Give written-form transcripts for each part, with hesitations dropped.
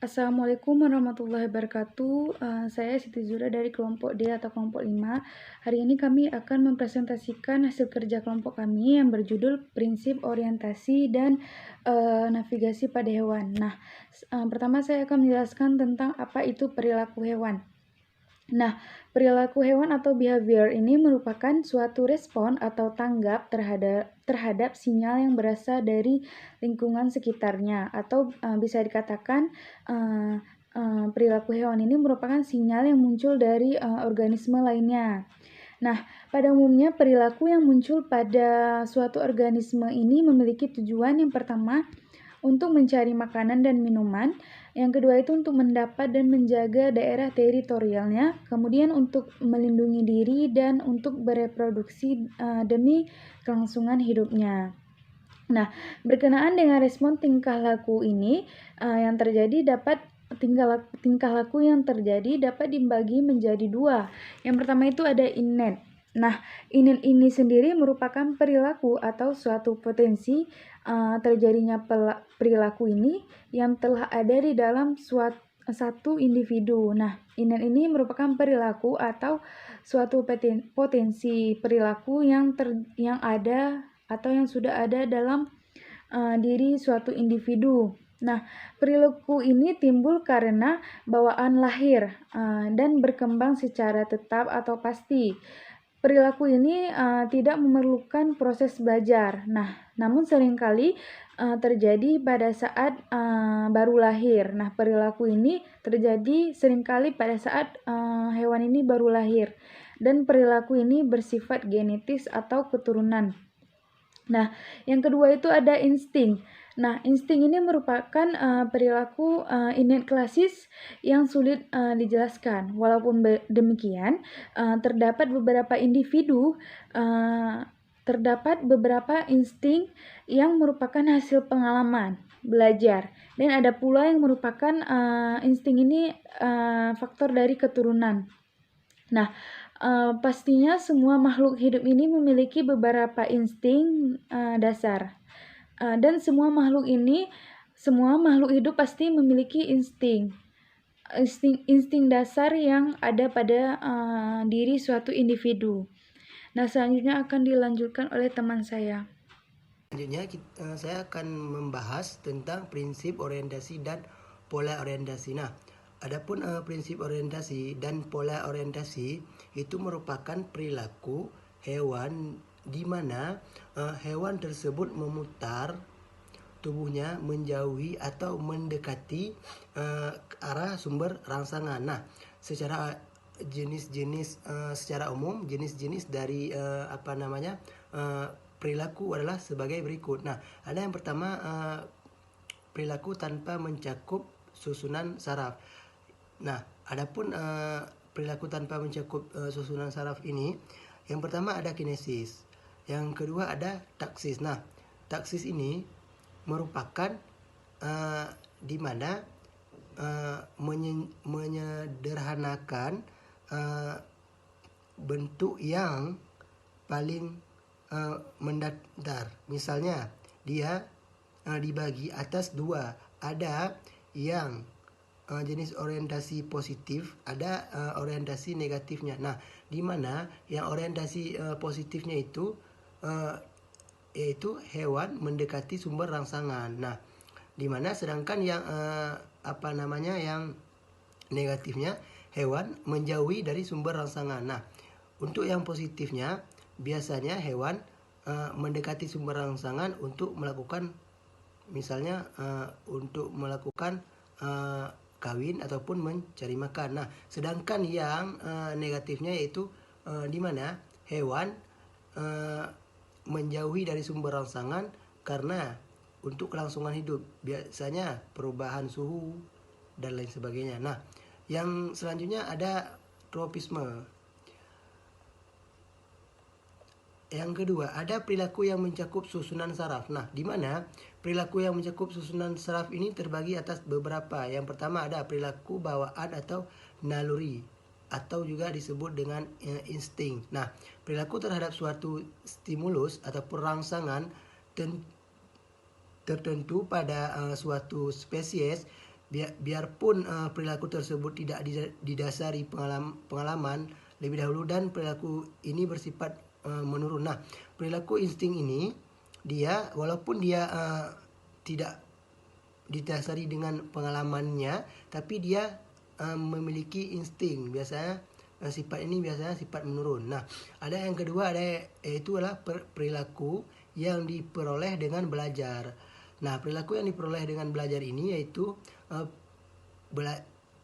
Assalamualaikum warahmatullahi wabarakatuh. Saya Siti Zura dari kelompok D atau kelompok 5. Hari ini kami akan mempresentasikan hasil kerja kelompok kami yang berjudul Prinsip Orientasi dan Navigasi pada Hewan. Nah, pertama saya akan menjelaskan tentang apa itu perilaku hewan. Nah, perilaku hewan atau behavior ini merupakan suatu respon atau tanggap terhadap sinyal yang berasal dari lingkungan sekitarnya, atau bisa dikatakan perilaku hewan ini merupakan sinyal yang muncul dari organisme lainnya. Nah, pada umumnya perilaku yang muncul pada suatu organisme ini memiliki tujuan. Yang pertama, untuk mencari makanan dan minuman. Yang kedua itu untuk mendapat dan menjaga daerah teritorialnya. Kemudian untuk melindungi diri dan untuk bereproduksi demi kelangsungan hidupnya. Nah, berkenaan dengan respon tingkah laku ini yang terjadi dapat tingkah laku yang terjadi dapat dibagi menjadi dua. Yang pertama itu ada innate. Nah, innate ini sendiri merupakan perilaku atau suatu potensi terjadinya perilaku ini yang telah ada di dalam satu individu. Nah, innate ini merupakan perilaku atau suatu potensi perilaku yang ada atau yang sudah ada dalam diri suatu individu. Nah, perilaku ini timbul karena bawaan lahir dan berkembang secara tetap atau pasti. Perilaku ini tidak memerlukan proses belajar. Nah, namun seringkali terjadi pada saat baru lahir. Nah, perilaku ini terjadi seringkali pada saat hewan ini baru lahir. Dan perilaku ini bersifat genetis atau keturunan. Nah, yang kedua itu ada insting. Nah, insting ini merupakan perilaku innate klasis yang sulit dijelaskan. Walaupun demikian, terdapat beberapa individu, terdapat beberapa insting yang merupakan hasil pengalaman, belajar. Dan ada pula yang merupakan insting ini faktor dari keturunan. Nah, pastinya semua makhluk hidup ini memiliki beberapa insting dasar. Dan semua makhluk hidup pasti memiliki insting dasar yang ada pada diri suatu individu. Nah, selanjutnya akan dilanjutkan oleh teman saya. Selanjutnya saya akan membahas tentang prinsip orientasi dan pola orientasi. Nah, adapun prinsip orientasi dan pola orientasi itu merupakan perilaku hewan di mana hewan tersebut memutar tubuhnya menjauhi atau mendekati arah sumber rangsangan. Nah, secara jenis-jenis secara umum jenis-jenis dari perilaku adalah sebagai berikut. Nah, ada yang pertama perilaku tanpa mencakup susunan saraf. Nah, adapun perilaku tanpa mencakup susunan saraf ini, yang pertama ada kinesis, yang kedua ada taksis. Nah, taksis ini merupakan di mana menyederhanakan bentuk yang paling mendatar. Misalnya dia dibagi atas dua, ada yang jenis orientasi positif, ada orientasi negatifnya. Nah, di mana yang orientasi positifnya itu yaitu hewan mendekati sumber rangsangan. Nah, di mana sedangkan yang yang negatifnya hewan menjauhi dari sumber rangsangan. Nah, untuk yang positifnya biasanya hewan mendekati sumber rangsangan untuk melakukan misalnya untuk melakukan kawin ataupun mencari makan. Nah, sedangkan yang negatifnya yaitu di mana hewan menjauhi dari sumber rangsangan karena untuk kelangsungan hidup, biasanya perubahan suhu dan lain sebagainya. Nah, yang selanjutnya ada tropisme. Yang kedua, ada perilaku yang mencakup susunan saraf. Nah, di mana perilaku yang mencakup susunan saraf ini terbagi atas beberapa. Yang pertama ada perilaku bawaan atau naluri, atau juga disebut dengan insting. Nah, perilaku terhadap suatu stimulus ataupun rangsangan tertentu pada suatu spesies biarpun perilaku tersebut tidak didasari pengalaman lebih dahulu dan perilaku ini bersifat menurun. Nah, perilaku insting ini dia walaupun dia tidak didasari dengan pengalamannya, tapi dia memiliki insting. Biasanya sifat ini biasanya sifat menurun. Nah, ada yang kedua, yaitu adalah perilaku yang diperoleh dengan belajar. Nah, perilaku yang diperoleh dengan belajar ini yaitu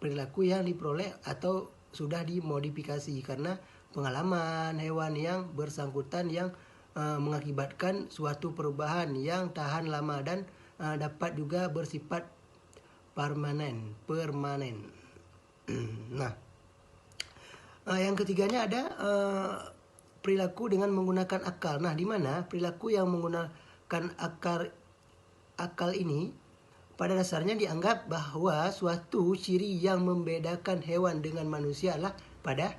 perilaku yang diperoleh atau sudah dimodifikasi karena pengalaman hewan yang bersangkutan yang mengakibatkan suatu perubahan yang tahan lama dan dapat juga bersifat permanen. Nah, yang ketiganya ada perilaku dengan menggunakan akal. Nah, di mana perilaku yang menggunakan akal ini pada dasarnya dianggap bahwa suatu ciri yang membedakan hewan dengan manusia adalah pada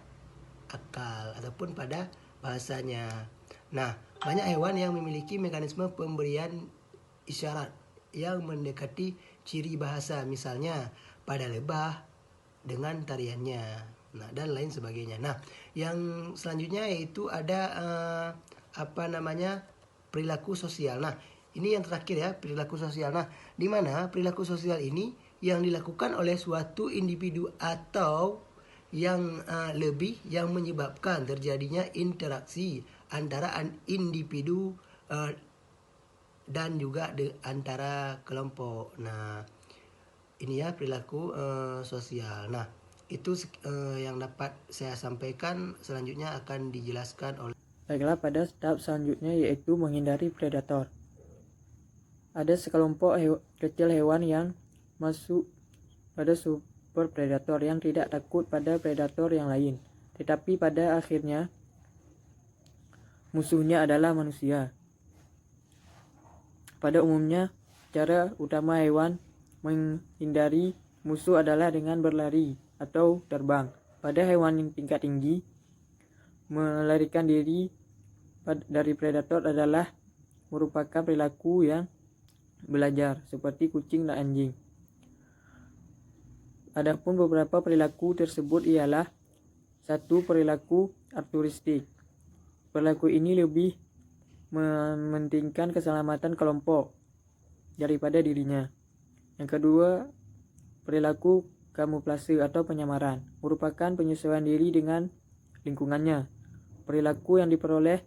akal ataupun pada bahasanya. Nah, banyak hewan yang memiliki mekanisme pemberian isyarat yang mendekati ciri bahasa, misalnya pada lebah dengan tariannya, nah dan lain sebagainya. Nah, yang selanjutnya yaitu ada perilaku sosial. Nah, ini yang terakhir ya, perilaku sosial. Nah, di mana perilaku sosial ini yang dilakukan oleh suatu individu atau yang lebih yang menyebabkan terjadinya interaksi antara individu dan juga antara kelompok. Nah, ini ya perilaku sosial. Nah, itu yang dapat saya sampaikan. Selanjutnya akan dijelaskan oleh. Baiklah, pada tahap selanjutnya yaitu menghindari predator. Ada sekelompok kecil hewan yang masuk pada super predator yang tidak takut pada predator yang lain, tetapi pada akhirnya musuhnya adalah manusia. Pada umumnya, cara utama hewan menghindari musuh adalah dengan berlari atau terbang. Pada hewan yang tingkat tinggi, melarikan diri dari predator adalah merupakan perilaku yang belajar, seperti kucing dan anjing. Adapun beberapa perilaku tersebut ialah: 1. Perilaku altruistik. Perilaku ini lebih mementingkan keselamatan kelompok daripada dirinya. Yang kedua, perilaku kamuflase atau penyamaran, merupakan penyesuaian diri dengan lingkungannya. Perilaku yang diperoleh.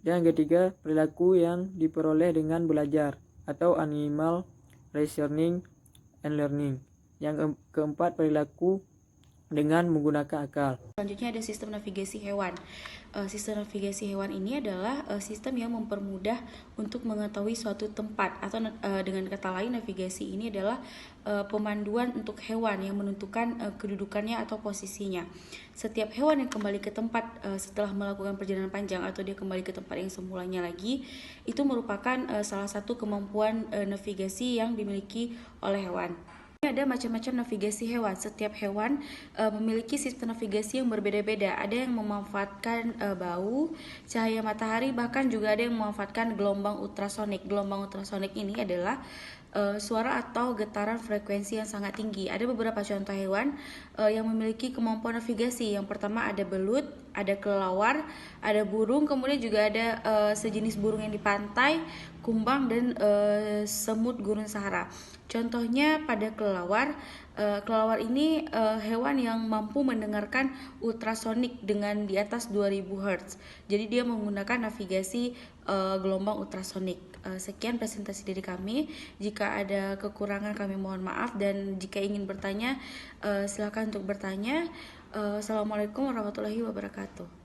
Yang ketiga, perilaku yang diperoleh dengan belajar atau animal reasoning and learning. Yang keempat, perilaku dengan menggunakan akal. Selanjutnya ada sistem navigasi hewan. Sistem navigasi hewan ini adalah sistem yang mempermudah untuk mengetahui suatu tempat, atau dengan kata lain, navigasi ini adalah pemanduan untuk hewan yang menentukan kedudukannya atau posisinya. Setiap hewan yang kembali ke tempat setelah melakukan perjalanan panjang atau dia kembali ke tempat yang semulanya lagi, itu merupakan salah satu kemampuan navigasi yang dimiliki oleh hewan. Ada macam-macam navigasi hewan. Setiap hewan memiliki sistem navigasi yang berbeda-beda. Ada yang memanfaatkan bau, cahaya matahari, bahkan juga ada yang memanfaatkan gelombang ultrasonik. Gelombang ultrasonik ini adalah suara atau getaran frekuensi yang sangat tinggi. Ada beberapa contoh hewan yang memiliki kemampuan navigasi. Yang pertama ada belut, ada kelelawar, ada burung, kemudian juga ada sejenis burung yang di pantai, kumbang, dan semut gurun Sahara. Contohnya pada kelelawar. Kelelawar ini hewan yang mampu mendengarkan ultrasonik dengan di atas 2000 Hz. Jadi dia menggunakan navigasi gelombang ultrasonik. Sekian presentasi dari kami. Jika ada kekurangan kami mohon maaf, dan jika ingin bertanya silakan untuk bertanya. Assalamualaikum warahmatullahi wabarakatuh.